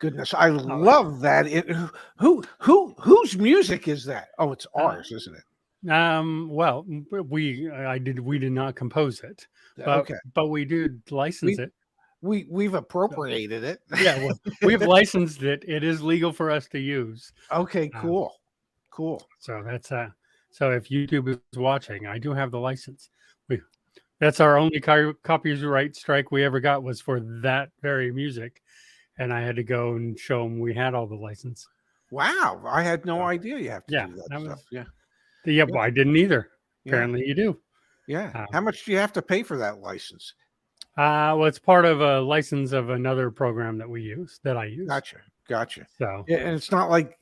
goodness, I love that. Whose music is that? Oh, it's ours, isn't it? Well, we did not compose it, but we do license it. We've appropriated it. Yeah, well, we've licensed it. It is legal for us to use. Okay, cool. So that's so if YouTube is watching, I do have the license. That's our only copyright strike we ever got was for that very music, and I had to go and show them we had all the license. Wow, I had no idea you have to do that stuff. Well, I didn't either. Apparently, you do. Yeah. How much do you have to pay for that license? Well, it's part of a license of another program that I use. Gotcha. So, and it's not like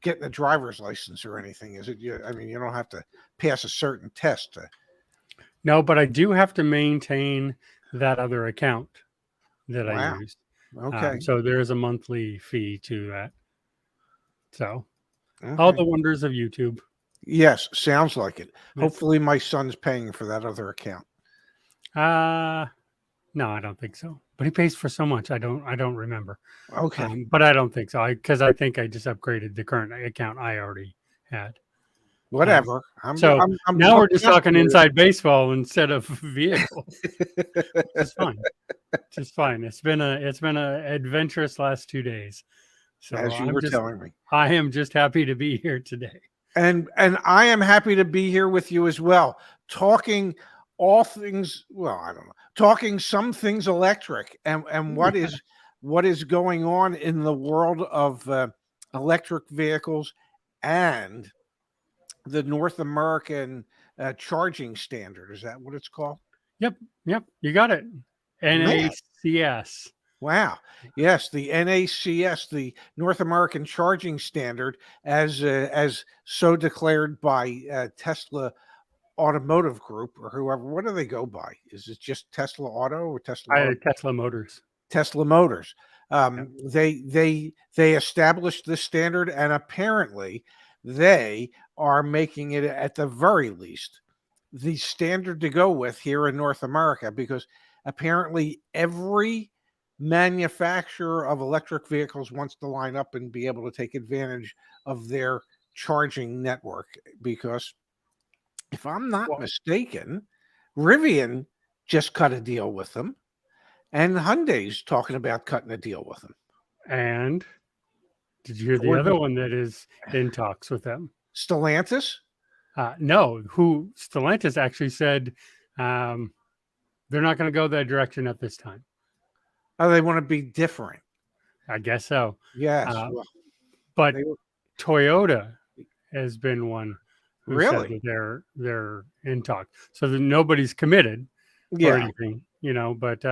getting a driver's license or anything, is it? I mean, you don't have to pass a certain test. No, but I do have to maintain that other account that I use. Okay. So there is a monthly fee to that. So all the wonders of YouTube. Yes, sounds like it. Hopefully my son's paying for that other account. No, I don't think so. But he pays for so much. I don't remember. Okay. But I don't think so. Because I think I just upgraded the current account I already had. Whatever. Now we're just talking inside baseball instead of vehicles. It's fine. Just fine. It's been a adventurous last 2 days. So as you were telling me, I am just happy to be here today. And I am happy to be here with you as well, talking all things. Well, I don't know, talking some things electric and what is going on in the world of electric vehicles and the North American charging standard. Is that what it's called? Yep. You got it. NACS. Wow. Yes, the NACS, the North American Charging Standard, as so declared by Tesla Automotive Group or whoever. What do they go by? Is it just Tesla Auto or Tesla? Tesla Motors. Tesla Motors. They established this standard, and apparently they are making it, at the very least, the standard to go with here in North America, because apparently every manufacturer of electric vehicles wants to line up and be able to take advantage of their charging network. Because if I'm not mistaken, Rivian just cut a deal with them, and Hyundai's talking about cutting a deal with them. And did you hear the other one that is in talks with them? Stellantis? No, Stellantis actually said they're not going to go that direction at this time. Oh, they want to be different. I guess so. Yes. But Toyota has been one who really said that they're in talk. So that nobody's committed or anything, but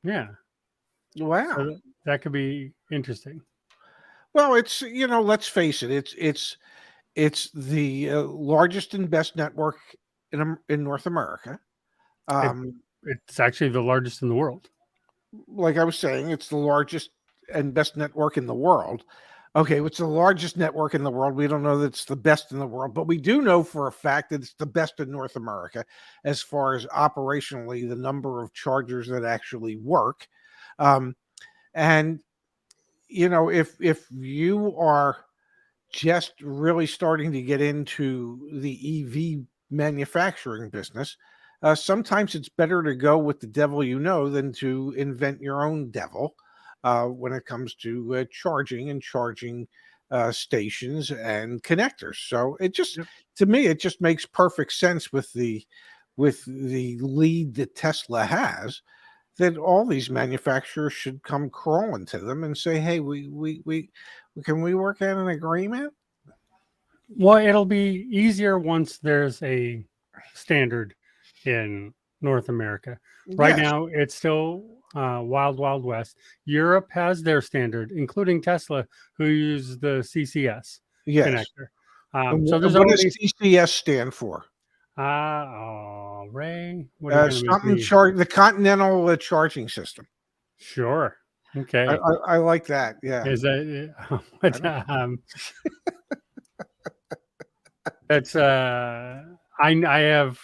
yeah. Wow. So that could be interesting. Well, it's, let's face it, it's the largest and best network in North America. It's actually the largest in the world. Like I was saying, it's the largest and best network in the world. Okay, it's the largest network in the world. We don't know that it's the best in the world, but we do know for a fact that it's the best in North America as far as operationally the number of chargers that actually work. And if you are just really starting to get into the EV manufacturing business, sometimes it's better to go with the devil than to invent your own devil when it comes to charging and charging stations and connectors. So it just, to me, it just makes perfect sense with the lead that Tesla has, that all these manufacturers should come crawling to them and say, hey, we can we work out an agreement? Well, it'll be easier once there's a standard in North America. Right now, it's still wild west. Europe has their standard, including Tesla, who use the CCS connector. So there's what does CCS stand for? Ray, the Continental Charging System. Sure. Okay. I like that. Yeah. Is that that's I have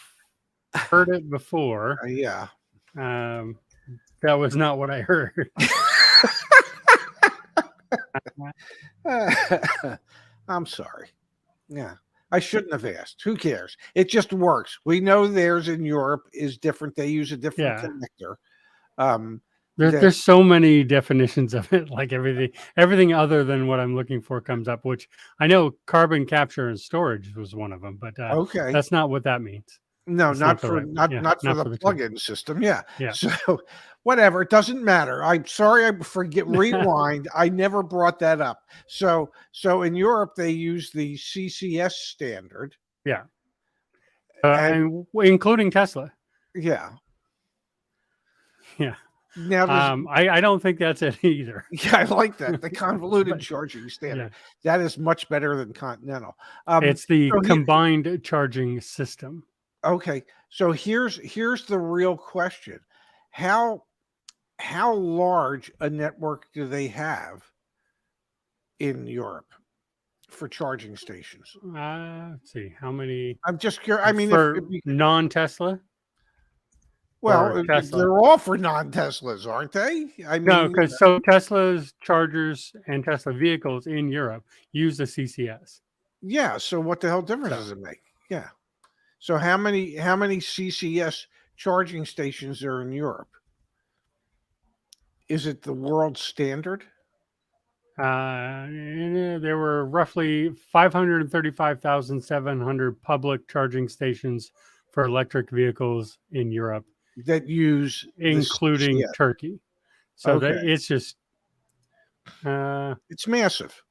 heard it before. Yeah. That was not what I heard. I'm sorry. Yeah. I shouldn't have asked. Who cares? It just works. We know theirs in Europe is different. They use a different Yeah. connector. Um, There's so many definitions of it, like everything other than what I'm looking for comes up, which I know carbon capture and storage was one of them, but okay. that's not what that means. No, It's not the for right, yeah, not for not the for the term. plug-in system. Yeah. Yeah. So whatever, it doesn't matter. I'm sorry, I forget rewind. I never brought that up. So in Europe they use the CCS standard. Yeah. And including Tesla. yeah. Yeah. Now I don't think that's it either. yeah, I like that. The convoluted But, charging standard. yeah. That is much better than Continental. It's the so combined charging system. okay. So here's the real question. How large a network do they have in Europe for charging stations? Let's see how many. I'm just curious. I mean, for if you, non-Tesla. well, Tesla. they're all for non-Teslas, aren't they? I mean, No, because so Tesla's chargers and Tesla vehicles in Europe use the CCS. yeah. So what the hell difference does it make? Yeah. So how many CCS charging stations are in Europe? Is it the world standard? There were roughly 535,700 public charging stations for electric vehicles in Europe, That use including CCS. Turkey. So Okay. it's just It's massive.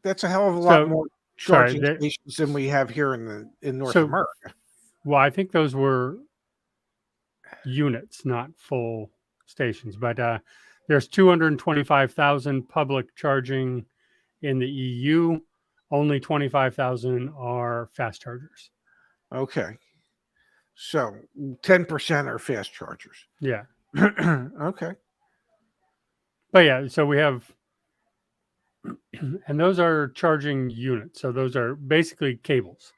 That's a hell of a lot more charging stations than we have here in North America. Well, I think those were units, not full stations, but there's 225,000 public charging in the EU. Only 25,000 are fast chargers. Okay. So 10% are fast chargers. Yeah. Okay. But yeah, so we have, and those are charging units. So those are basically cables.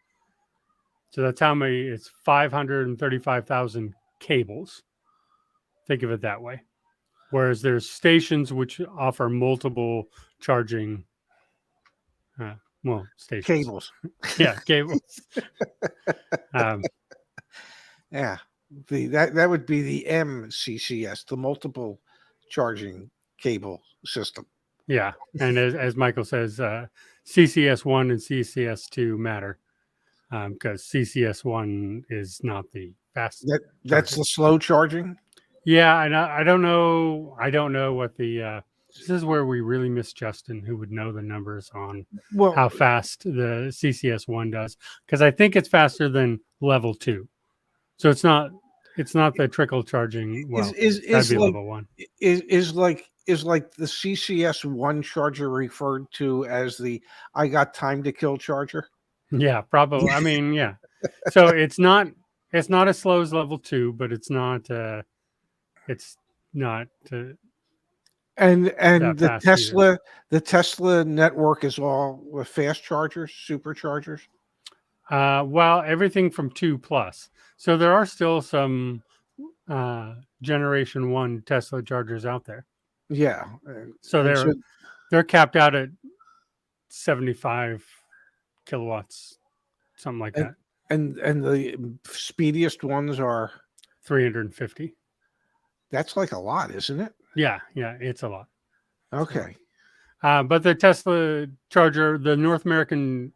So that's how many, it's 535,000 cables. Think of it that way. Whereas there's stations which offer multiple charging, stations. Cables. Yeah, cables. Yeah. That would be the MCCS, the multiple charging cable system. Yeah. And as Michael says, CCS1 and CCS2 matter because CCS1 is not the fast. That's the slow charging? Yeah, and I don't know. I don't know what the. This is where we really miss Justin, who would know the numbers on how fast the CCS1 does, because I think it's faster than level 2. So it's not the trickle charging. Well, that'd be level 1. Is like the CCS1 charger referred to as the I got time to kill charger? Yeah, probably. I mean, yeah. So it's not as slow as level 2, but it's not. It's not. And the either. Tesla network is all with fast chargers, superchargers. Well, everything from 2+. So there are still some generation 1 Tesla chargers out there. Yeah. So they're capped out at 75 kilowatts, something like that. And the speediest ones are 350. That's like a lot, isn't it? Yeah, it's a lot. Okay. But the Tesla charger, the North American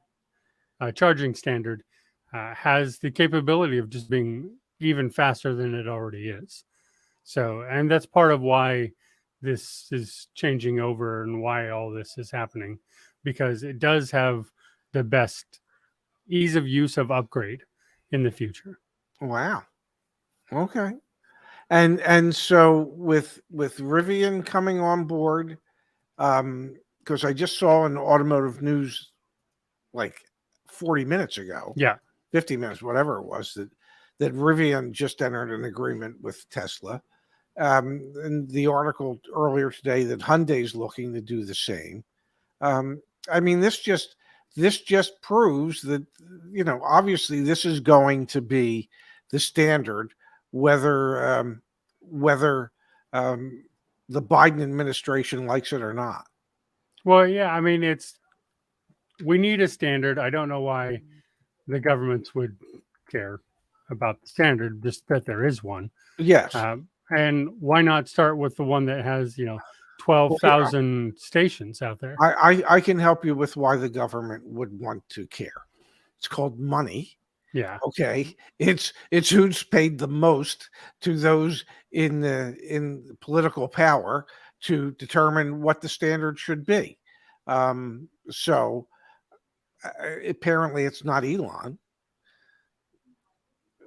charging standard, has the capability of just being even faster than it already is. So, and that's part of why this is changing over and why all this is happening, because it does have the best ease of use of upgrade in the future. Wow. Okay. And so with Rivian coming on board, because I just saw in automotive news like 40 minutes ago, 50 minutes, whatever it was, that Rivian just entered an agreement with Tesla. And the article earlier today that Hyundai's looking to do the same. I mean, this just proves that, obviously this is going to be the standard whether whether the Biden administration likes it or not. Well, yeah, I mean, we need a standard. I don't know why the governments would care about the standard, just that there is one. Yes. And why not start with the one that has, Well, 12,000 stations out there? I can help you with why the government would want to care. It's called money. Yeah. Okay, it's who's paid the most to those in political power to determine what the standard should be. So apparently, it's not Elon.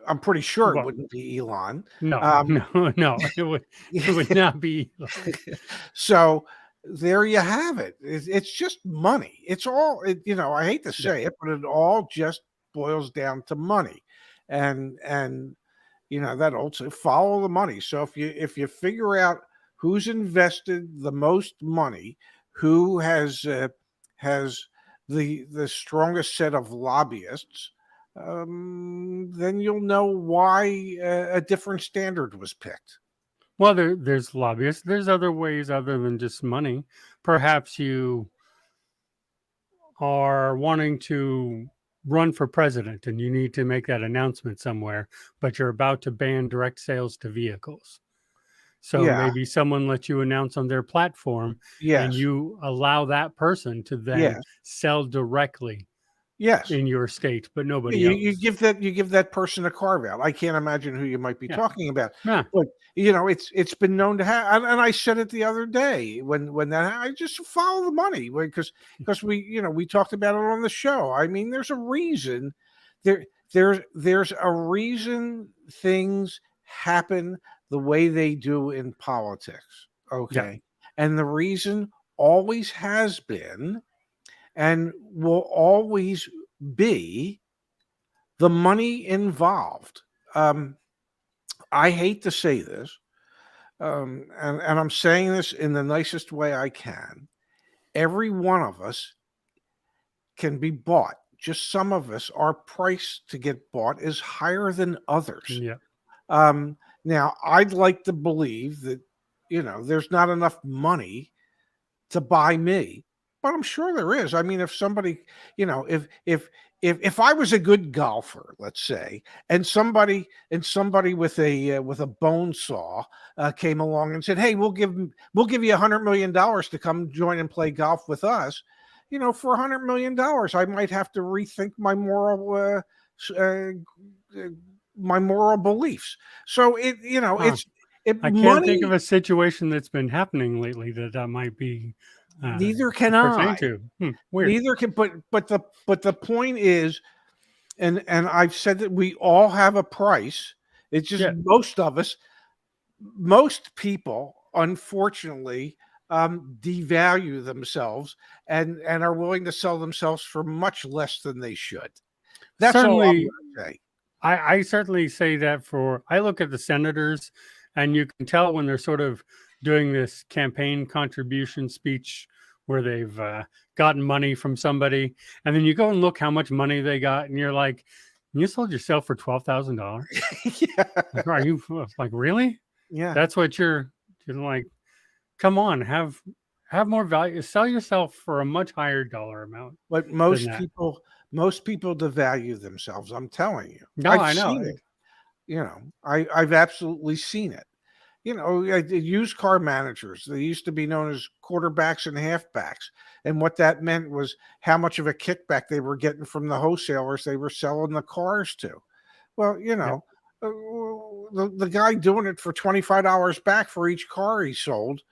I'm pretty sure it Well, wouldn't be Elon. no, Um, no, it would not be. So there you have it. It's just money. It's all, I hate to say it, but it all just boils down to money. And that also follow the money. So if you figure out who's invested the most money, who has the strongest set of lobbyists, then you'll know why a different standard was picked. Well, there's lobbyists. There's other ways other than just money. Perhaps you are wanting to run for president and you need to make that announcement somewhere, but you're about to ban direct sales to vehicles. So Yeah. maybe someone lets you announce on their platform and Yes. you allow that person to then Yes. sell directly Yes. in your state, but nobody You else. give that person a carve out. I can't imagine who you might be Yeah. talking about, Yeah. but it's been known to have. And I said it the other day when that I just follow the money because we talked about it on the show. I mean, there's a reason there's a reason things happen the way they do in politics. Okay, and the reason always has been and will always be the money involved. I hate to say this, and I'm saying this in the nicest way I can. Every one of us can be bought. Just some of us, our price to get bought is higher than others. Yeah. Now, I'd like to believe that, there's not enough money to buy me, but I'm sure there is. I mean, if somebody, if I was a good golfer, let's say, and somebody with a bone saw came along and said, "Hey, we'll give you $100 million to come join and play golf with us," for $100 million, I might have to rethink my moral beliefs. So I can't think of a situation that's been happening lately that might be. Neither can I. Weird. Neither can. But the point is, and I've said that we all have a price. It's just most people, unfortunately, devalue themselves and are willing to sell themselves for much less than they should. That's certainly, all I'm going to say. I certainly say that I look at the senators, and you can tell when they're sort of doing this campaign contribution speech where they've gotten money from somebody, and then you go and look how much money they got, and you're like, you sold yourself for $12,000. Yeah. Are you like, really? Yeah. That's what you're like. Come on, have more value. Sell yourself for a much higher dollar amount. But most people devalue themselves. I'm telling you. No, I know. Seen it. I've absolutely seen it. Used car managers, they used to be known as quarterbacks and halfbacks. And what that meant was how much of a kickback they were getting from the wholesalers they were selling the cars to. Well, the guy doing it for $25 back for each car he sold,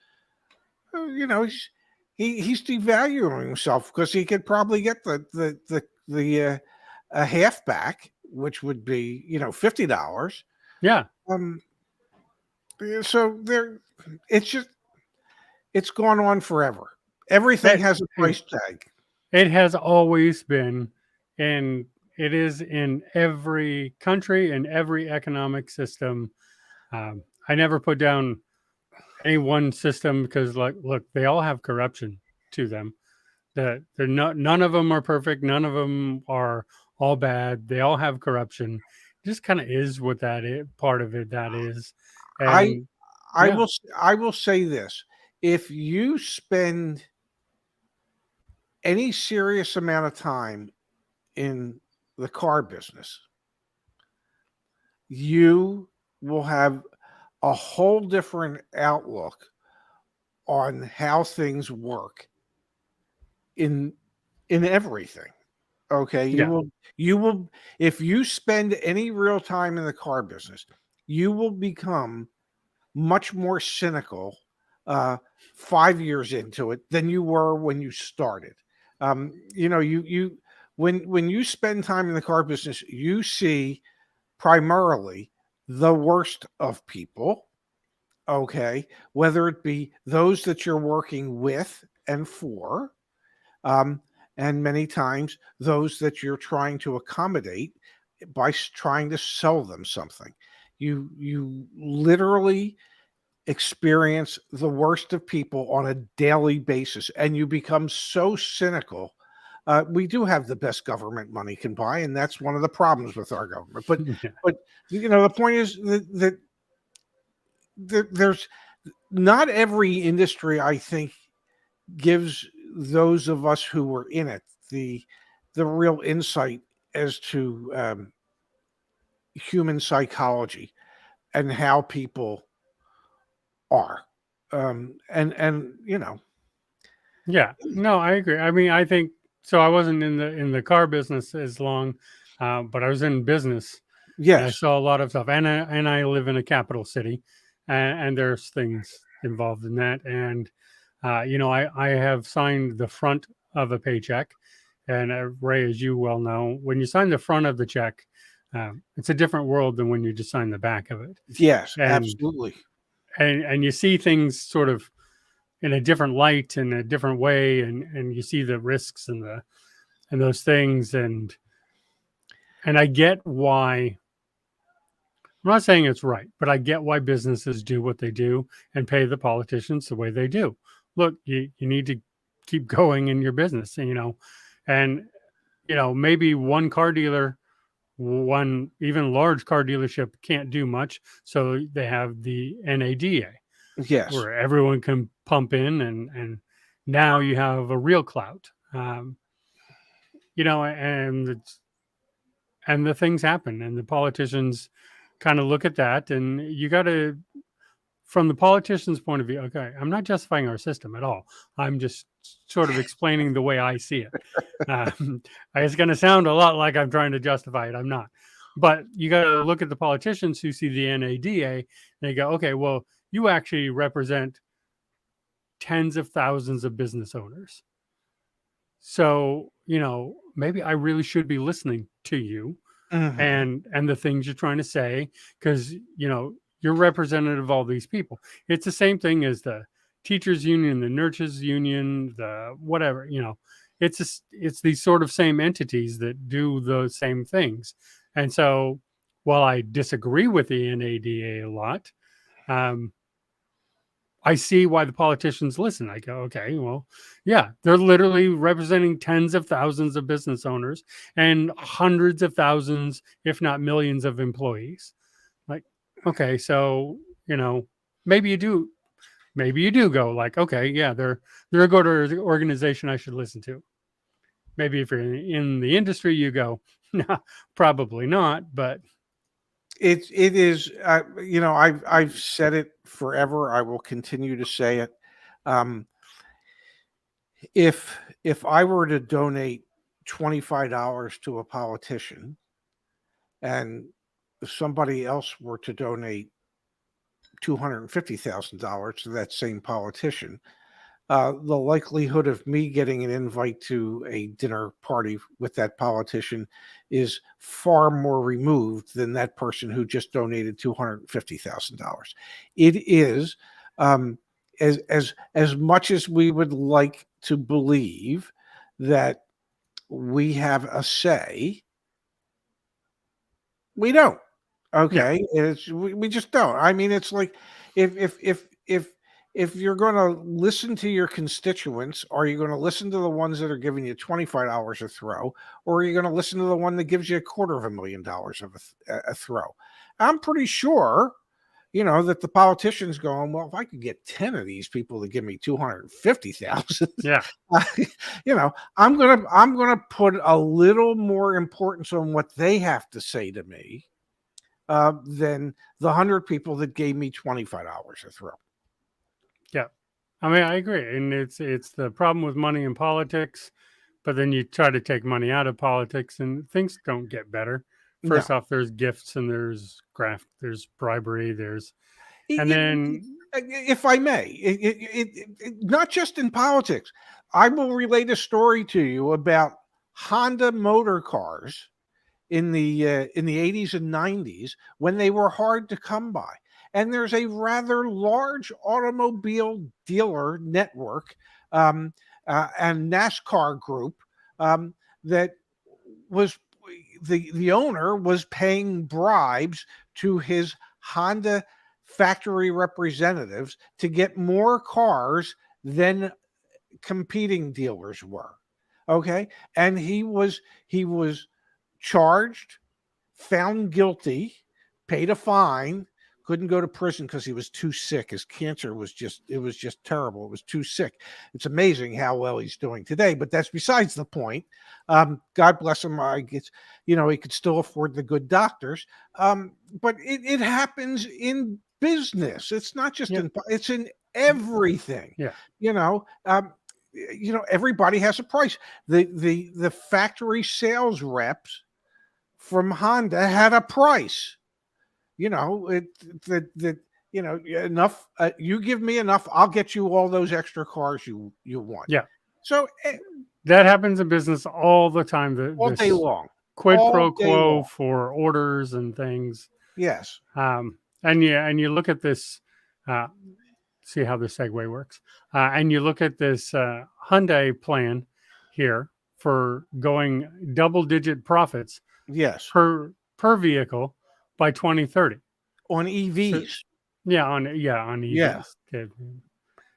he's devaluing himself because he could probably get the a halfback, which would be, $50. Yeah. So it's gone on forever. Everything has a price tag. It has always been, and it is in every country and every economic system. I never put down any one system because, look, they all have corruption to them. None of them are perfect. None of them are all bad. They all have corruption. just kind of is what that is. Part of it that is, I and yeah, I will say this: if you spend any serious amount of time in the car business, you will have a whole different outlook on how things work in everything. Okay, yeah, you will if you spend any real time in the car business, you will become much more cynical 5 years into it than you were when you started. You when you spend time in the car business, you see primarily the worst of people. Okay, whether it be those that you're working with and for, um, and many times those that you're trying to accommodate by trying to sell them something. You literally experience the worst of people on a daily basis, and you become so cynical. We do have the best government money can buy, and that's one of the problems with our government. But yeah, but the point is that there's not every industry, I think, gives those of us who were in it the real insight as to human psychology and how people are. And yeah. No, I agree. I mean, I think so. I wasn't in the car business as long, but I was in business, and I yes, saw a lot of stuff. And I live in a capital city, and there's things involved in that. And I have signed the front of a paycheck, and Ray, as you well know, when you sign the front of the check, it's a different world than when you just sign the back of it. yes, And absolutely. and you see things sort of in a different light, in a different way, and you see the risks and those things, and I get why. I'm not saying it's right, but I get why businesses do what they do and pay the politicians the way they do. Look, you need to keep going in your business, and maybe one car dealer, one even large car dealership can't do much, so they have the NADA Yes, where everyone can pump in, and now you have a real clout, and the things happen, and the politicians kind of look at that, and you got to, from the politician's point of view, okay, I'm not justifying our system at all. I'm just sort of explaining the way I see it. Um, it's going to sound a lot like I'm trying to justify it. I'm not. But you got to look at the politicians who see the NADA and they go, okay, well, you actually represent tens of thousands of business owners. So, maybe I really should be listening to you mhm, and the things you're trying to say, because you're representative of all these people. It's the same thing as the teachers union, the nurses union, the whatever. It's these sort of same entities that do those same things. And so while I disagree with the NADA a lot, um, I see why the politicians listen. I go, okay, well, yeah, they're literally representing tens of thousands of business owners and hundreds of thousands, if not millions, of employees. Like, okay, so maybe you do, maybe you do go like, okay, yeah, they're a good organization I should listen to. Maybe if you're in the industry, you go, no, probably not, but it is. I've said it forever. I will continue to say it. Um, if I were to donate $25 to a politician, and if somebody else were to donate $250,000 to that same politician, the likelihood of me getting an invite to a dinner party with that politician is far more removed than that person who just donated $250,000. It is, um, as much as we would like to believe that we have a say, we don't. yeah, Okay, we just don't. I mean, it's like if if if if if you're going to listen to your constituents, are you going to listen to the ones that are giving you $25 a throw, or are you going to listen to the one that gives you $250,000 of a throw? I'm pretty sure, that the politician's going, well, if I could get 10 of these people to give me 250,000, Yeah. I'm gonna put a little more importance on what they have to say to me than the 100 people that gave me $25 a throw. Yeah. I mean, I agree. And it's the problem with money in politics, but then you try to take money out of politics and things don't get better. First off, there's gifts and there's graft, there's bribery, and then, if I may, not just in politics. I will relate a story to you about Honda motor cars in the 80s and 90s when they were hard to come by. And there's a rather large automobile dealer network and NASCAR group that was the owner was paying bribes to his Honda factory representatives to get more cars than competing dealers were. Okay. And he was charged, found guilty, paid a fine, couldn't go to prison because he was too sick. His cancer was just terrible. It was too sick. It's amazing how well he's doing today, but that's besides the point. God bless him. I guess, he could still afford the good doctors. But it happens in business. It's not just it's in everything. Yeah. Everybody has a price. The factory sales reps from Honda had a price. Enough. You give me enough, I'll get you all those extra cars you want. Yeah. So that happens in business all the time. All day long. Quid pro quo for orders and things. Yes. And you look at this. See how the segue works. And you look at this Hyundai plan here for going double-digit profits. Yes. Per vehicle by 2030 on EVs. So, on EVs. Yeah. Okay.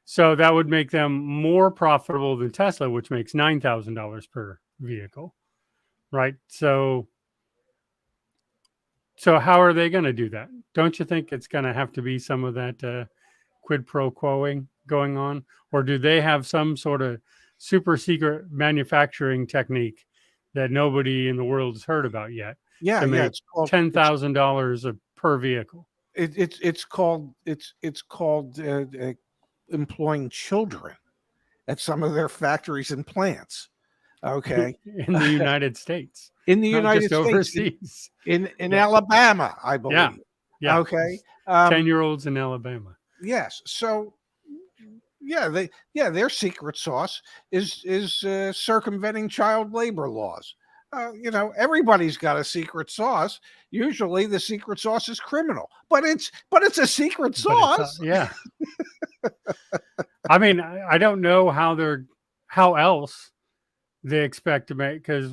So that would make them more profitable than Tesla, which makes $9,000 per vehicle, right? So how are they going to do that? Don't you think it's going to have to be some of that quid pro quoing going on, or do they have some sort of super secret manufacturing technique that nobody in the world has heard about yet? Yeah, it's called $10,000 per vehicle. It's called employing children at some of their factories and plants. Okay, in the United States, in the United States, overseas, in Alabama, I believe. Yeah. Okay. 10-year-olds in Alabama. Yes. So. Their secret sauce is circumventing child labor laws. Everybody's got a secret sauce. Usually the secret sauce is criminal, but it's a secret sauce. Yeah. I mean, I don't know how else they expect to make, because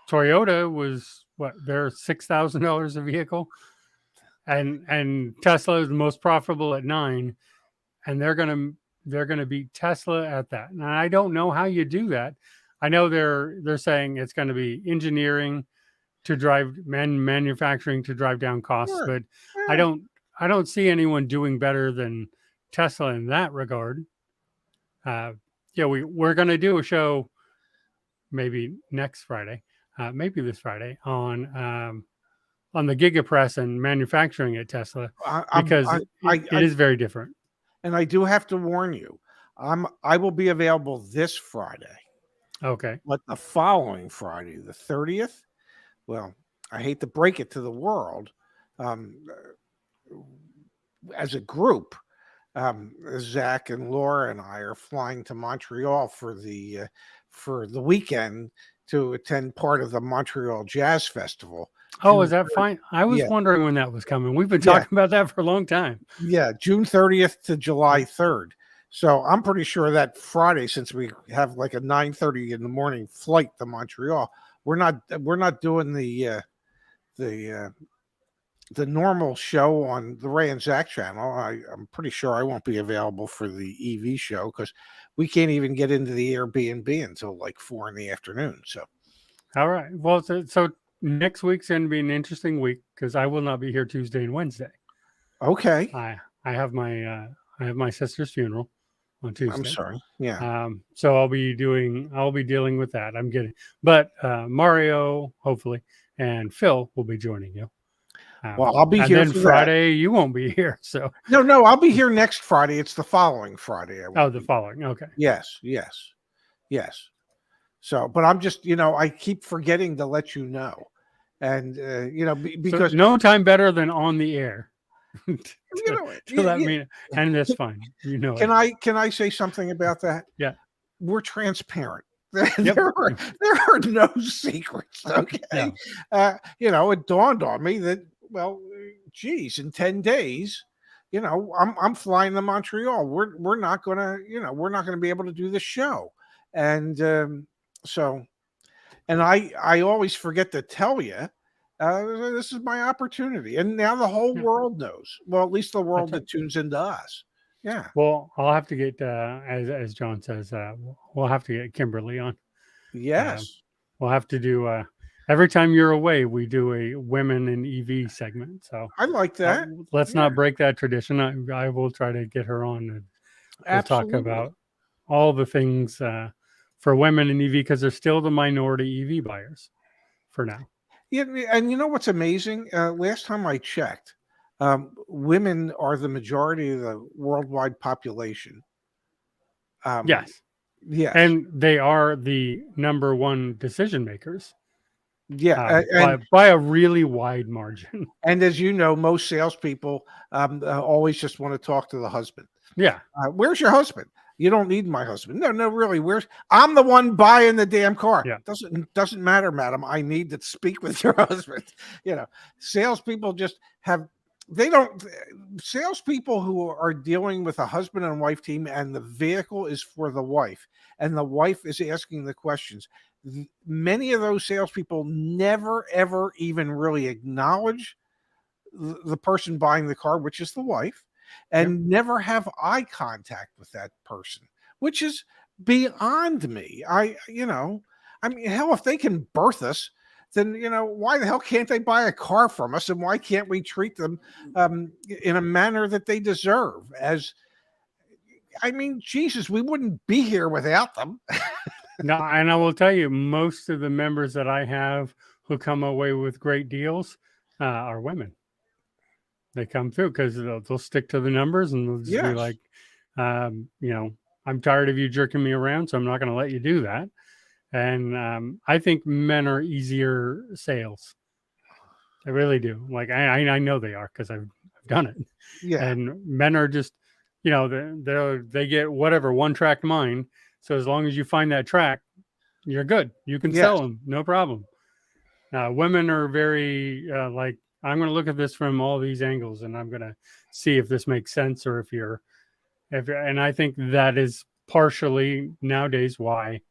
Toyota was they're $6,000 a vehicle, and Tesla is the most profitable at $9,000, and they're gonna beat Tesla at that. And I don't know how you do that. I know they're saying it's going to be engineering to drive manufacturing to drive down costs, but I don't see anyone doing better than Tesla in that regard. We're going to do a show maybe next Friday, maybe this Friday on the Gigapress and manufacturing at Tesla, because it is very different. And I do have to warn you, I will be available this Friday. Okay. But the following Friday, the 30th, well, I hate to break it to the world, as a group, Zach and Laura and I are flying to Montreal for the weekend to attend part of the Montreal Jazz Festival. Oh, is that fine? I was wondering when that was coming. We've been talking about that for a long time. Yeah, June 30th to July 3rd. So I'm pretty sure that Friday, since we have like a 9:30 in the morning flight to Montreal, we're not doing the the normal show on the Ray and Zach channel, I'm pretty sure I won't be available for the EV show because we can't even get into the Airbnb until like 4 in the afternoon. So, All right. Well, so next week's going to be an interesting week because I will not be here Tuesday and Wednesday. okay. I have my sister's funeral on Tuesday. I'm sorry. Yeah. So I'll be dealing with that. But Mario, hopefully, and Phil will be joining you. Well, I'll be and here then for Friday. You won't be here. So no, I'll be here next Friday. It's the following Friday. the following. Okay. Yes. So, but I'm just, I keep forgetting to let you know. And, because so no time better than on the air. let me, and that's fine. Can I say something about that? Yeah. We're transparent. Yep. There are no secrets. Okay. Yeah. It dawned on me that, well, geez, in 10 days, I'm flying to Montreal. We're not gonna be able to do the show. And so, and I always forget to tell you, this is my opportunity. And now the whole world knows. Well, at least the world that tunes into us. Yeah. Well, I'll have to get, as John says, we'll have to get Kimberly on. Yes. We'll have to do, every time you're away, we do a women in EV segment. So I like that. Let's not break that tradition. I will try to get her on and we'll talk about all the things for women in EV because they're still the minority EV buyers for now. Yeah, and you know what's amazing? Last time I checked, women are the majority of the worldwide population. Yes. Yes. And they are the number one decision makers. Yeah. By a really wide margin. And as you know, most salespeople always just want to talk to the husband. Yeah. Where's your husband? You don't need my husband. No, really. I'm the one buying the damn car. Yeah. Doesn't matter, madam. I need to speak with your husband. Salespeople just salespeople who are dealing with a husband and wife team and the vehicle is for the wife and the wife is asking the questions. Many of those salespeople never, ever even really acknowledge the person buying the car, which is the wife, and never have eye contact with that person, which is beyond me. Hell, if they can birth us, then, why the hell can't they buy a car from us? And why can't we treat them in a manner that they deserve? Jesus, we wouldn't be here without them. No, and I will tell you, most of the members that I have who come away with great deals are women. They come through because they'll stick to the numbers and they'll just be like, I'm tired of you jerking me around, so I'm not going to let you do that. And I think men are easier sales. I really do. Like I know they are because I've done it. Yeah. And men are just, they get whatever one-track mind. So as long as you find that track, you're good. You can sell them, no problem. Women are very like, I'm going to look at this from all these angles, and I'm going to see if this makes sense, or and I think that is partially nowadays why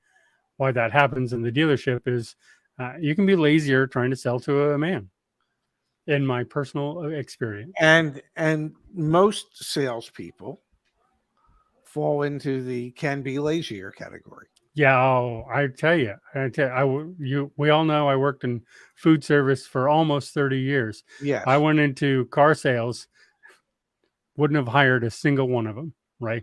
that happens in the dealership is you can be lazier trying to sell to a man. In my personal experience, and most salespeople fall into the can be lazier category. Yeah, I tell you, we all know I worked in food service for almost 30 years. Yes. I went into car sales, wouldn't have hired a single one of them, right?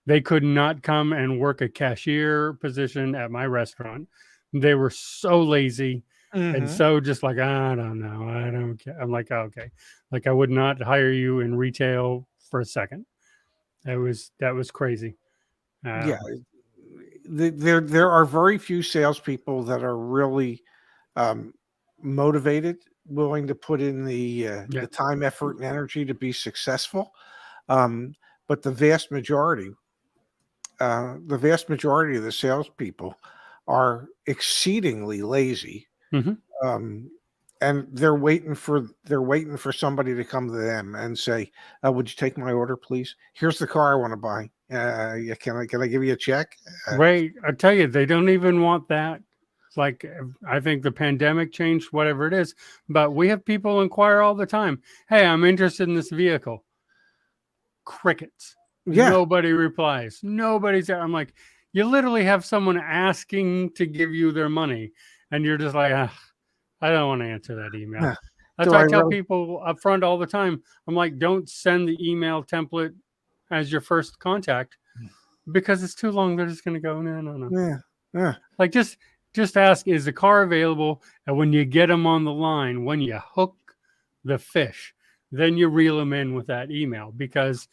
They could not come and work a cashier position at my restaurant. They were so lazy and so just like, I don't know, I don't care. I'm like, okay, like I would not hire you in retail for a second. That was crazy. There are very few salespeople that are really motivated, willing to put in the time, effort, and energy to be successful. But the vast majority of the salespeople are exceedingly lazy, and they're waiting for somebody to come to them and say, "Would you take my order, please? Here's the car I want to buy. Can I give you a check?" Right. I tell you, they don't even want that like, I think the pandemic changed whatever it is, but we have people inquire all the time. Hey, I'm interested in this vehicle. Crickets. Yeah. Nobody replies. Nobody's there. I'm like, you literally have someone asking to give you their money, and you're just like, I don't want to answer that email. Yeah. That's Do why I I tell really? people up front all the time. I'm like, don't send the email template as your first contact, because it's too long. They're just going to go, no. Yeah. Yeah. Like, just ask, is the car available? And when you get them on the line, when you hook the fish, then you reel them in with that email, because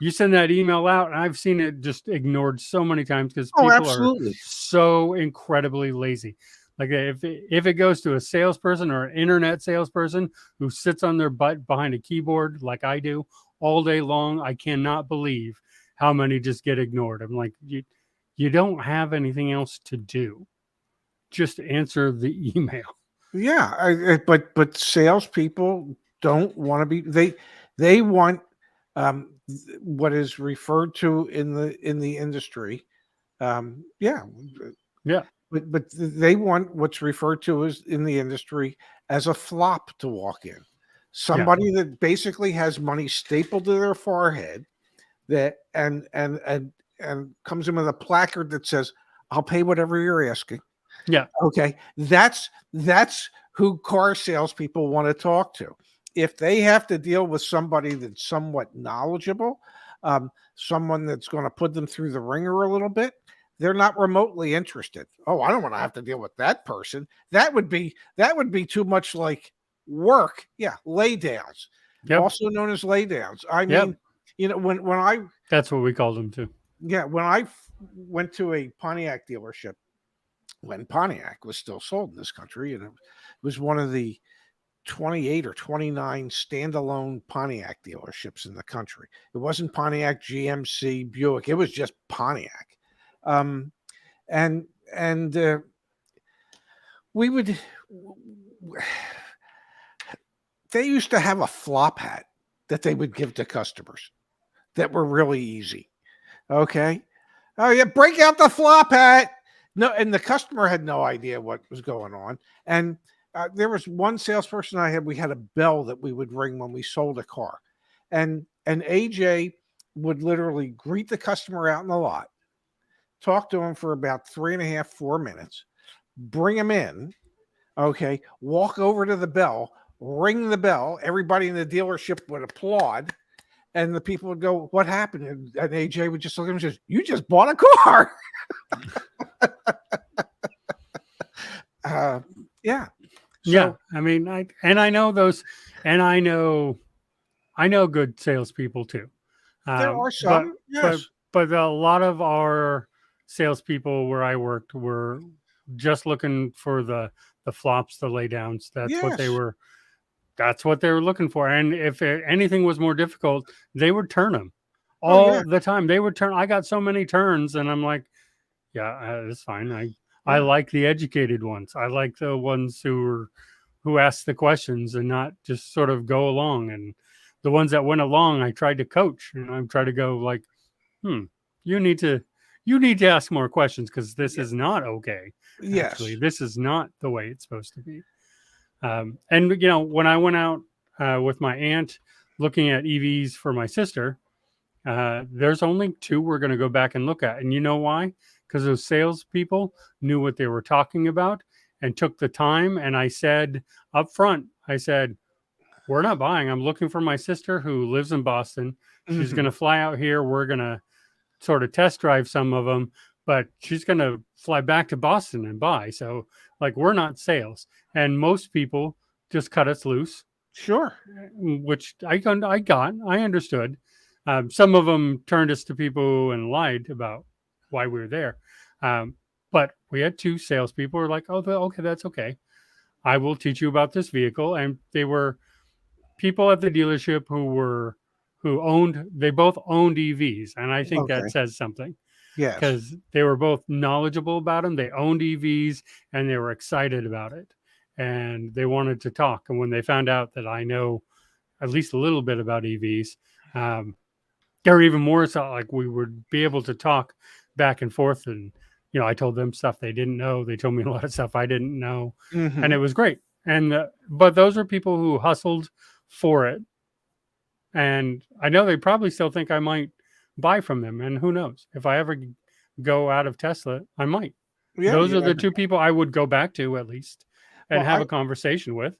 you send that email out, and I've seen it just ignored so many times because Oh, people are absolutely. so incredibly lazy. Like, if it goes to a salesperson or an internet salesperson who sits on their butt behind a keyboard like I do all day long, I cannot believe how many just get ignored. I'm like, you don't have anything else to do. Just answer the email. Yeah, but salespeople don't want to be. They want what is referred to in the industry. Yeah, Yeah. but they want what's referred to as in the industry as a flop to walk in. Somebody that basically has money stapled to their forehead, that and comes in with a placard that says, "I'll pay whatever you're asking." Yeah. Okay, that's who car salespeople want to talk to. If they have to deal with somebody that's somewhat knowledgeable, someone that's going to put them through the ringer a little bit, they're not remotely interested. Oh, I don't want to have to deal with that person. That would be too much like work. Yeah, laydowns, Yep. also known as laydowns. I Yep. mean, when I That's what we called them too. when I went to a Pontiac dealership when Pontiac was still sold in this country, and it was one of the 28 or 29 standalone Pontiac dealerships in the country. It wasn't Pontiac, GMC, Buick. It was just Pontiac. Um, and we would they used to have a flop hat that they would give to customers that were really easy. Okay. Oh yeah, break out the flop hat. No, and the customer had no idea what was going on. And there was one salesperson I had. We had a bell that we would ring when we sold a car, and AJ would literally greet the customer out in the lot, talk to him for about 3.5, 4 minutes, bring him in. Okay, walk over to the bell, ring the bell. Everybody in the dealership would applaud. And the people would go, "What happened?" And AJ would just look at him and says, "You just bought a car." Yeah. So, yeah. I mean, I know those, and I know good salespeople too. there are some, yes. But a lot of our salespeople where I worked were just looking for the flops, the laydowns. Yes. That's what they were looking for. And if anything was more difficult, they would turn them Oh, yeah. all the time. They would turn. I got so many turns, and I'm like, yeah, it's fine. I Yeah. like the educated ones. I like the ones who ask the questions and not just sort of go along. And the ones that went along, I tried to coach, and I tried to go like, you need to ask more questions, because this is not okay. Yes. Actually, this is not the way it's supposed to be. And when I went out with my aunt looking at EVs for my sister, there's only 2 we're going to go back and look at. And you know why? Because those salespeople knew what they were talking about and took the time. And I said up front, we're not buying. I'm looking for my sister who lives in Boston. She's going to fly out here. We're going to sort of test drive some of them, but she's going to fly back to Boston and buy. So, like, we're not sales. And most people just cut us loose. Sure. Which I understood. Some of them turned us to people and lied about why we were there. But we had 2 salespeople who were like, "Oh, okay, that's okay. I will teach you about this vehicle." And they were people at the dealership they both owned EVs. And I think that says something. Yes. Because they were both knowledgeable about them. They owned EVs and they were excited about it. And they wanted to talk. And when they found out that I know at least a little bit about EVs, they're even more so, like, we would be able to talk back and forth and I told them stuff they didn't know. They told me a lot of stuff I didn't know, and Hmm. it was great. And but those are people who hustled for it, and I know they probably still think I might buy from them. And who knows, if I ever go out of Tesla, I might. Yeah, Those you are the never. two people I would go back to at least and Well, have a conversation with.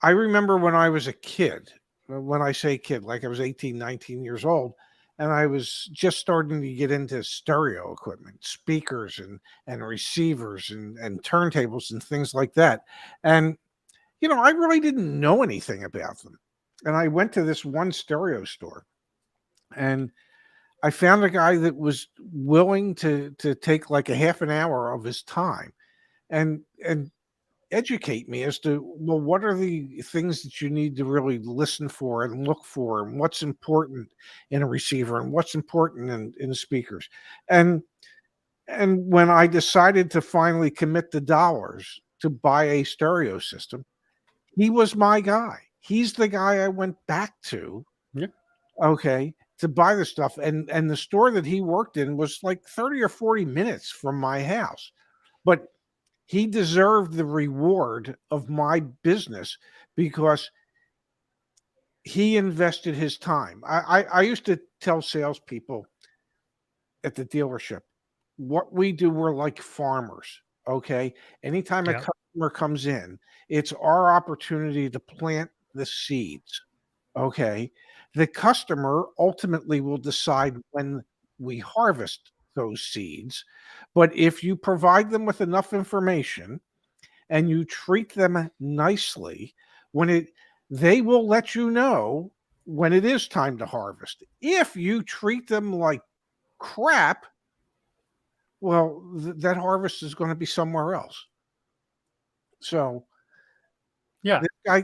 I remember when I was a kid. When I say kid, like I was 18, 19 years old, and I was just starting to get into stereo equipment, speakers and receivers and turntables and things like that. And I really didn't know anything about them. And I went to this one stereo store, and I found a guy that was willing to take like a half an hour of his time and educate me as to, well, what are the things that you need to really listen for and look for, and what's important in a receiver and what's important in speakers. And when I decided to finally commit the dollars to buy a stereo system, he was my guy. He's the guy I went back to, Yeah. okay, to buy the stuff. And the store that he worked in was like 30 or 40 minutes from my house. But he deserved the reward of my business because he invested his time. I used to tell salespeople at the dealership, what we do, we're like farmers. Okay. Anytime a Yeah. customer comes in, it's our opportunity to plant the seeds. Okay. The customer ultimately will decide when we harvest those seeds. But if you provide them with enough information and you treat them nicely, when it they will let you know when it is time to harvest. If you treat them like crap, well, that harvest is going to be somewhere else. So Yeah.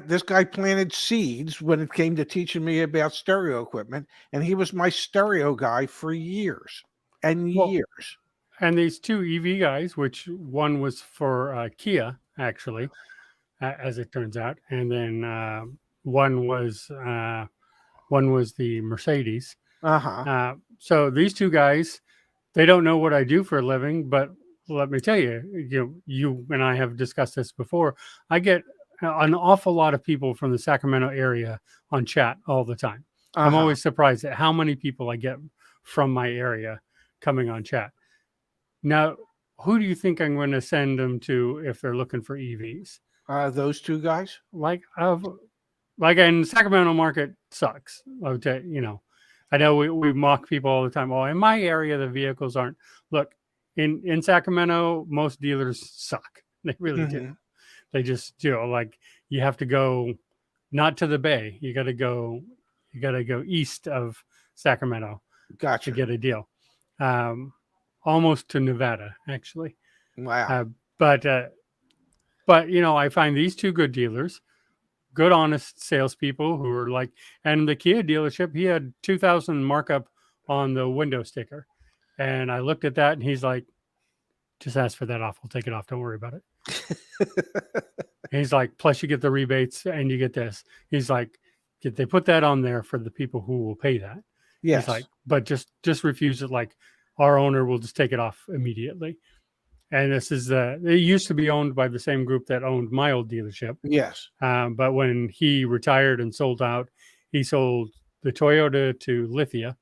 this guy planted seeds when it came to teaching me about stereo equipment, and he was my stereo guy for years and Well, years. and these two EV guys, which one was for Kia, actually, as it turns out, and then one was uh, one was the Mercedes. Uh-huh. So these two guys, they don't know what I do for a living, but let me tell you, you and I have discussed this before. I get an awful lot of people from the Sacramento area on chat all the time. I'm Uh-huh. always surprised at how many people I get from my area coming on chat. Now, who do you think I'm going to send them to if they're looking for EVs? Those two guys? Like, in Sacramento market sucks. I know we mock people all the time. Oh, in my area, the vehicles aren't. Look, in Sacramento, most dealers suck. They really do. Mhm. They just do. Like, you have to go not to the Bay. You got to go. You got to go east of Sacramento to Gotcha. get a deal. Um, Almost to Nevada, actually. Wow. Uh, but I find these two good dealers, good honest salespeople who are like, and the Kia dealership, he had 2,000 markup on the window sticker, and I looked at that, and he's like, just ask for that off. We'll take it off. Don't worry about it. And he's like, plus you get the rebates and you get this. He's like, they put that on there for the people who will pay that. He's Yes. like, but just refuse it. Like, our owner will just take it off immediately. And this is it used to be owned by the same group that owned my old dealership. Yes. But when he retired and sold out, he sold the Toyota to Lithia,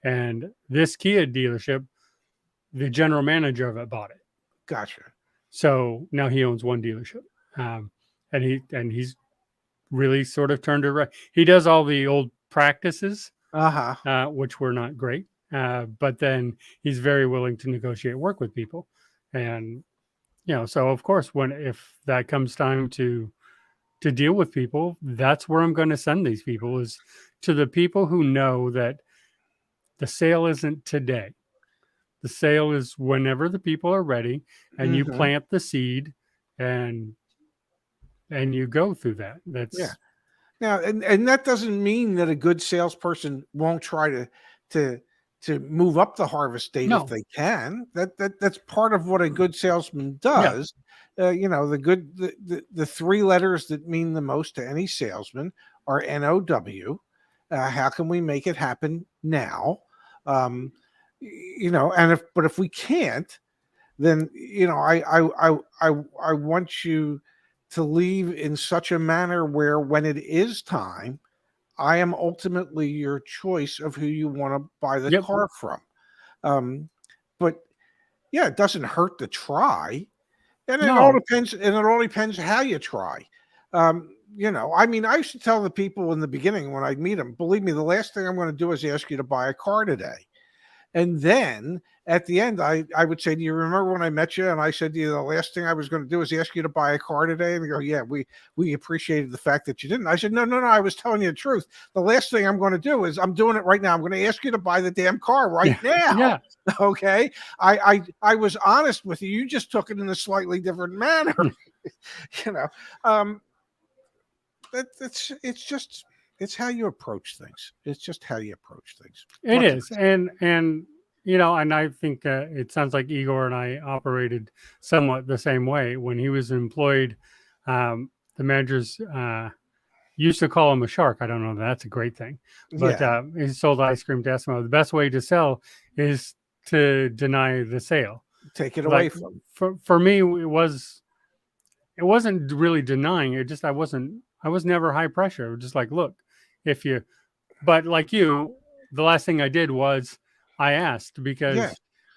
and this Kia dealership, the general manager of it bought it. Gotcha. So now he owns one dealership, and he's really sort of turned it right. He does all the old practices, Uh-huh. which were not great, but then he's very willing to negotiate work with people, and so of course if that comes time to deal with people, that's where I'm going to send these people, is to the people who know that the sale isn't today. The sale is whenever the people are ready, and you Mhm. plant the seed, and you go through that. Yeah. That's Now, and that doesn't mean that a good salesperson won't try to to move up the harvest date if no, they can. That's part of what a good salesman yeah, does. The three letters that mean the most to any salesman are NOW. How can we make it happen now? And if we can't, then I want you to leave in such a manner where when it is time, I am ultimately your choice of who you want to buy the Yep. car from. But yeah, it doesn't hurt to try. And it all No. depends, how you try. I mean, I used to tell the people in the beginning when I meet them, believe me, the last thing I'm going to do is ask you to buy a car today. And then at the end, I would say, do you remember when I met you? And I said to you, the last thing I was going to do is ask you to buy a car today. And they go, yeah, we appreciated the fact that you didn't. I said, no, I was telling you the truth. The last thing I'm going to do is I'm doing it right now. I'm going to ask you to buy the damn car right now. Yeah. Okay. I was honest with you. You just took it in a slightly different manner. It's how you approach things. It's just how you approach things. It is, and and I think it sounds like Igor and I operated somewhat the same way. When he was employed, the managers used to call him a shark. I don't know. That's a great thing, but he sold ice cream to Eskimo. The best way to sell is to deny the sale. Take it away from. For me, it wasn't really denying it. Just I was never high pressure. It was just like, look, but like you, the last thing I did was I asked, because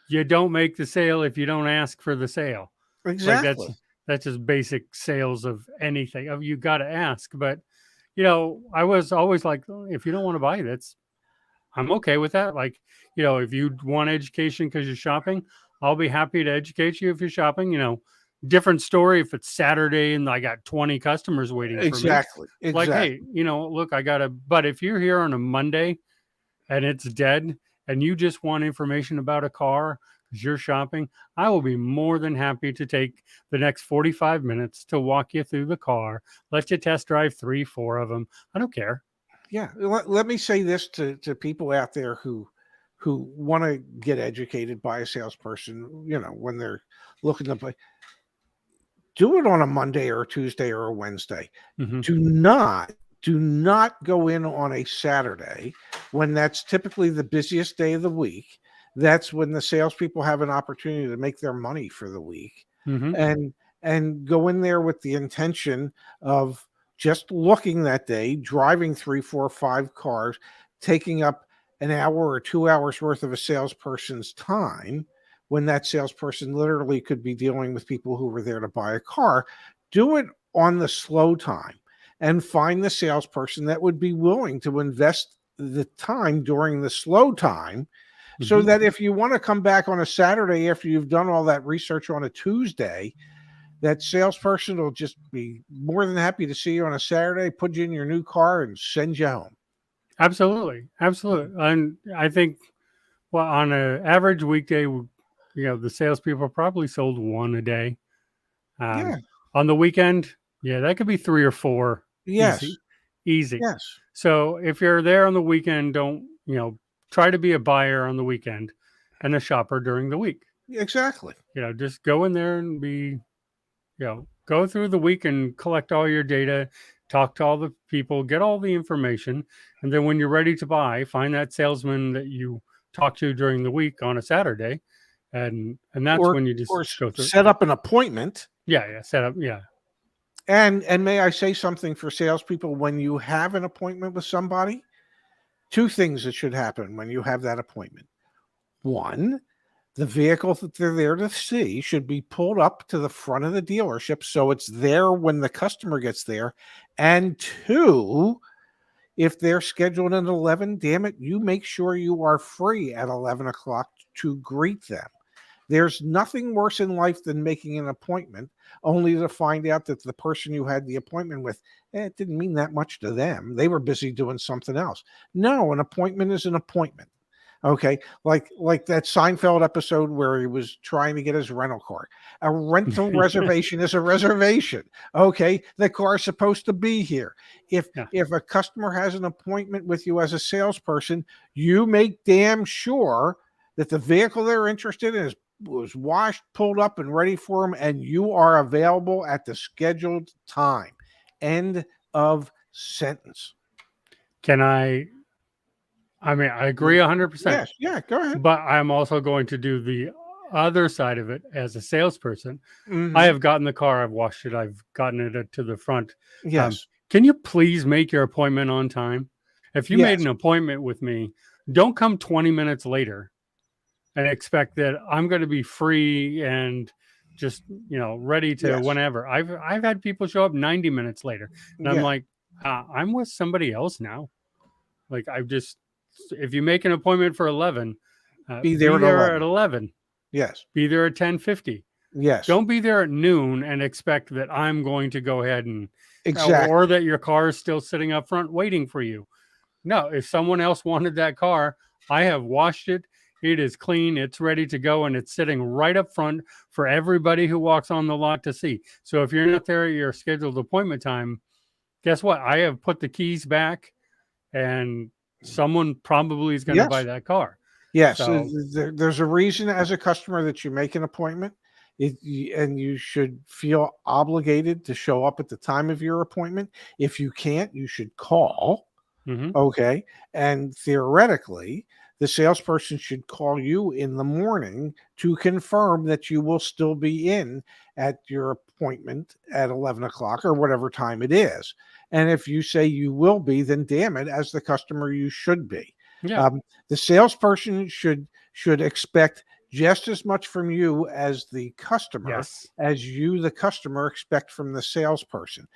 you don't make the sale if you don't ask for the sale. Exactly. Like that's just basic sales of anything. You got to ask. But I was always like, if you don't want to buy it, I'm okay with that. Like, if you want education because you're shopping, I'll be happy to educate you if you're shopping. Different story if it's Saturday and I got 20 customers waiting for me. Exactly. Like, hey, look, but if you're here on a Monday and it's dead and you just want information about a car because you're shopping, I will be more than happy to take the next 45 minutes to walk you through the car, let you test drive 3-4 of them. I don't care. Yeah. Let me say this to people out there who want to get educated by a salesperson, when they're looking to buy. Do it on a Monday or a Tuesday or a Wednesday. Mm-hmm. Do not go in on a Saturday when that's typically the busiest day of the week. That's when the salespeople have an opportunity to make their money for the week. Mm-hmm. And go in there with the intention of just looking that day, driving 3, 4, 5 cars, taking up an hour or 2 hours worth of a salesperson's time, when that salesperson literally could be dealing with people who were there to buy a car. Do it on the slow time and find the salesperson that would be willing to invest the time during the slow time, so that if you want to come back on a Saturday after you've done all that research on a Tuesday, that salesperson will just be more than happy to see you on a Saturday, put you in your new car and send you home. Absolutely. And I think, on an average weekday, the salespeople probably sold 1 a day. On the weekend, that could be 3 or 4. Yes. Easy. Yes. So if you're there on the weekend, don't, try to be a buyer on the weekend and a shopper during the week. Exactly. Just go in there and be, go through the week and collect all your data, talk to all the people, get all the information. And then when you're ready to buy, find that salesman that you talk to during the week on a Saturday. And that's when you just go through. Set up an appointment. Yeah. Set up. Yeah. And may I say something for salespeople? When you have an appointment with somebody, 2 things that should happen when you have that appointment. 1, the vehicle that they're there to see should be pulled up to the front of the dealership so it's there when the customer gets there. And 2, if they're scheduled at 11, damn it, you make sure you are free at 11 o'clock to greet them. There's nothing worse in life than making an appointment only to find out that the person you had the appointment with, it didn't mean that much to them. They were busy doing something else. No, an appointment is an appointment. Okay. Like that Seinfeld episode where he was trying to get his rental car. A rental reservation is a reservation. Okay. The car is supposed to be here. If a customer has an appointment with you as a salesperson, you make damn sure that the vehicle they're interested in was washed, pulled up, and ready for them, and you are available at the scheduled time. End of sentence. I agree 100%. Yes, go ahead. But I'm also going to do the other side of it, as a salesperson, I Mhm. have gotten the car, I've washed it, I've gotten it to the front. Yes. Can you please make your appointment on time? If you made Yes. an appointment with me, don't come 20 minutes later and expect that I'm going to be free and just, ready to Yes. whenever. I've had people show up 90 minutes later, and I'm Yeah. like, I'm with somebody else now. Like, if you make an appointment for 11, Be there be at there 11. at 11. Yes. Be there at 10:50. Yes. Don't be there at noon and expect that I'm going to go ahead and, or Exactly. that your car is still sitting up front waiting for you. No, if someone else wanted that car, I have washed it. It is clean. It's ready to go, and it's sitting right up front for everybody who walks on the lot to see. So if you're not there at your scheduled appointment time, guess what? I have put the keys back, and someone probably is going to buy Yes. that car. Yes. So, There's a reason as a customer that you make an appointment. And you should feel obligated to show up at the time of your appointment. If you can't, you should call. mhm, Okay. And theoretically, the salesperson should call you in the morning to confirm that you will still be in at your appointment at 11 o'clock or whatever time it is. And if you say you will be, then damn it, as the customer, you should be. yeah, Um, the salesperson should expect just as much from you as the customer, yes, as you, the customer, expect from the salesperson.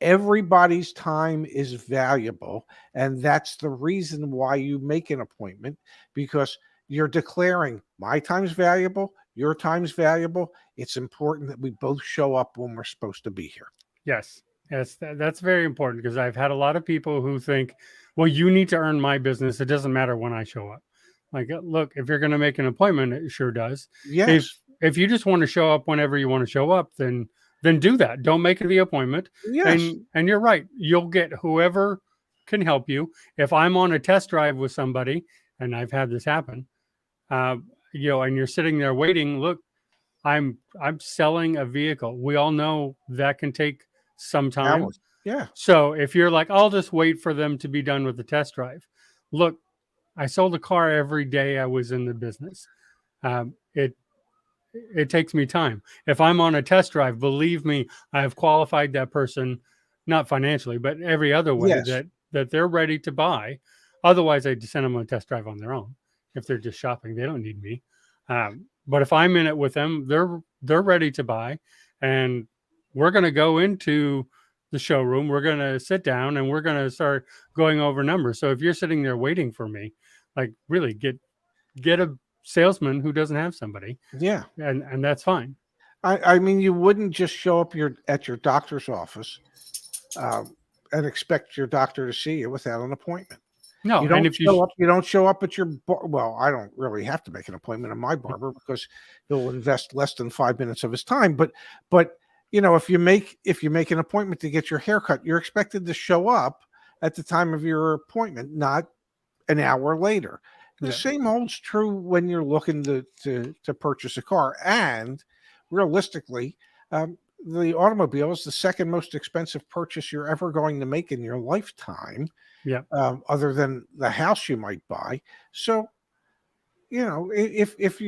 Everybody's time is valuable, and that's the reason why you make an appointment, because you're declaring my time's valuable, your time's valuable. It's important that we both show up when we're supposed to be here. yes, yes. That's very important, because I've had a lot of people who think, well, you need to earn my business. It doesn't matter when I show up. Like, look, if you're going to make an appointment, it sure does. If Yes. if you just want to show up whenever you want to show up, then do that. Don't make it the appointment. Yes. And you're right. You'll get whoever can help you. If I'm on a test drive with somebody, and I've had this happen, uh, and you're sitting there waiting. Look, I'm selling a vehicle. We all know that can take some time. Hours. Yeah. So if you're like, I'll just wait for them to be done with the test drive. Look, I sold a car every day I was in the business. It takes me time. If I'm on a test drive, believe me, I have qualified that person, not financially, but every other way Yes. that they're ready to buy. Otherwise, I'd send them on a test drive on their own. If they're just shopping, they don't need me. But if I'm in it with them, they're ready to buy, and we're going to go into the showroom. We're going to sit down and we're going to start going over numbers. So if you're sitting there waiting for me, like, really get a salesman who doesn't have somebody, Yeah. and that's fine. I mean, you wouldn't just show up at your doctor's office and expect your doctor to see you without an appointment. No, You and don't if show up. You don't show up at your well, I don't really have to make an appointment in my Mm. barber because he'll invest less than 5 minutes of his time. But if you make an appointment to get your hair cut, you're expected to show up at the time of your appointment, not an hour later. The Yeah, same holds true when you're looking to purchase a car. And realistically, the automobile is the second most expensive purchase you're ever going to make in your lifetime, yeah, other than the house you might buy. So, if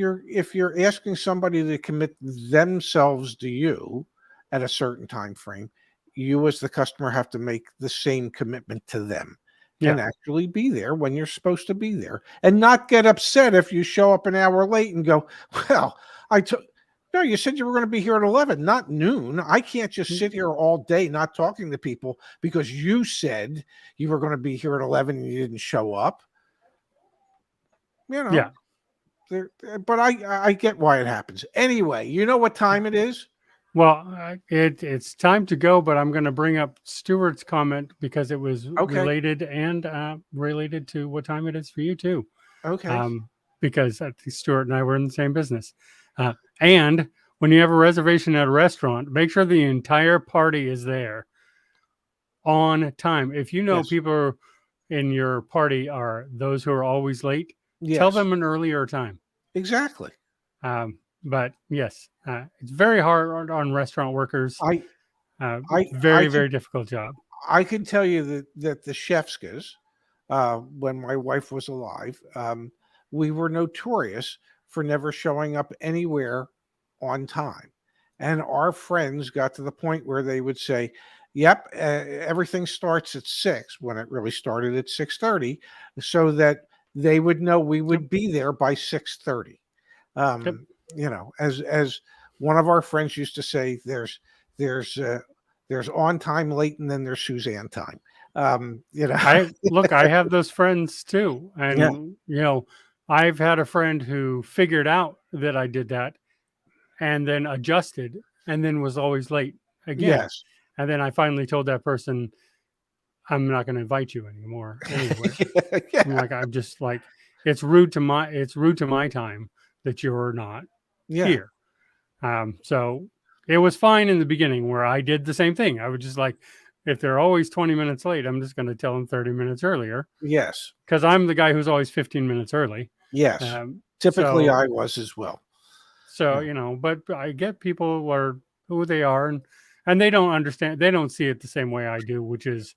you're asking somebody to commit themselves to you at a certain time frame, you as the customer have to make the same commitment to them yeah, and actually be there when you're supposed to be there, and not get upset if you show up an hour late and go, well, I took no, you said you were going to be here at 11, not noon. I can't just mm, sit here all day not talking to people because you said you were going to be here at 11 and you didn't show up. You know, yeah. but I get why it happens. Anyway, you know what time it is? Well, it's time to go, but I'm going to bring up Stuart's comment because it was Okay. related to what time it is for you too. Okay. Because I think Stuart and I were in the same business. And when you have a reservation at a restaurant, make sure the entire party is there on time. If you know Yes. people in your party are those who are always late, tell Yes. them an earlier time. Exactly. But yes, it's very hard on restaurant workers. I I Very, can very difficult job. I can tell you that the Chefskas, when my wife was alive, we were notorious for never showing up anywhere on time. And our friends got to the point where they would say, yep, everything starts at 6 when it really started at 6:30, so that they would know we would be there by 6:30. As one of our friends used to say, there's on time, late, and then there's Suzanne time. I have those friends too. And, I've had a friend who figured out that I did that and then adjusted and then was always late again. Yes. And then I finally told that person, I'm not going to invite you anymore anywhere. I'm just like, it's rude to my time that you're not here. So it was fine in the beginning where I did the same thing. I would just like, if they're always 20 minutes late, I'm just going to tell them 30 minutes earlier. Yes. Because I'm the guy who's always 15 minutes early. Yes. Typically I was as well. So, but I get people are who they are, and they don't understand. They don't see it the same way I do, which is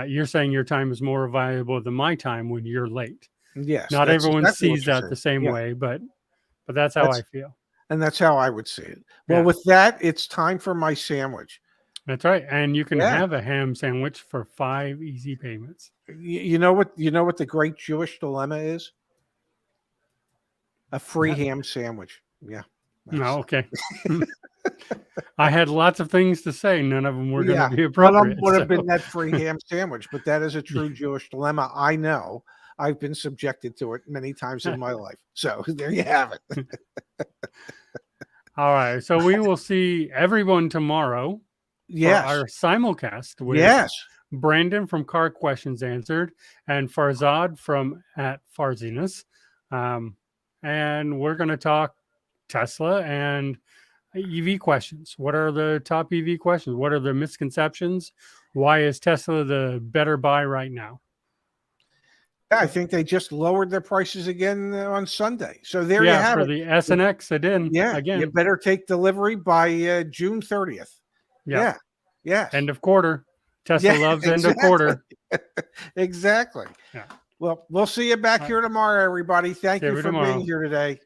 you're saying your time is more valuable than my time when you're late. Yes. Not everyone sees that the same way, but that's how I feel. And that's how I would see it. Well, with that, it's time for my sandwich. That's right. And you can have a ham sandwich for 5 easy payments. You know what the great Jewish dilemma is? A free ham sandwich. Yeah. No, okay. I had lots of things to say. None of them were going to be appropriate. One of them would have been that free ham sandwich, but that is a true Jewish dilemma. I know. I've been subjected to it many times in my life. So there you have it. All right. So we will see everyone tomorrow. Yes. For our simulcast with Brandon from Car Questions Answered and Farzad from at Farziness. And we're going to talk Tesla and EV questions. What are the top EV questions? What are the misconceptions? Why is Tesla the better buy right now? I think they just lowered their prices again on Sunday. So there you have it. it. For the S and X, they did. Yeah. Again. You better take delivery by June 30th. Yeah. End of quarter. Tesla loves end of quarter. Exactly. Yeah. Well, we'll see you back here tomorrow, everybody. Thank you for being here today.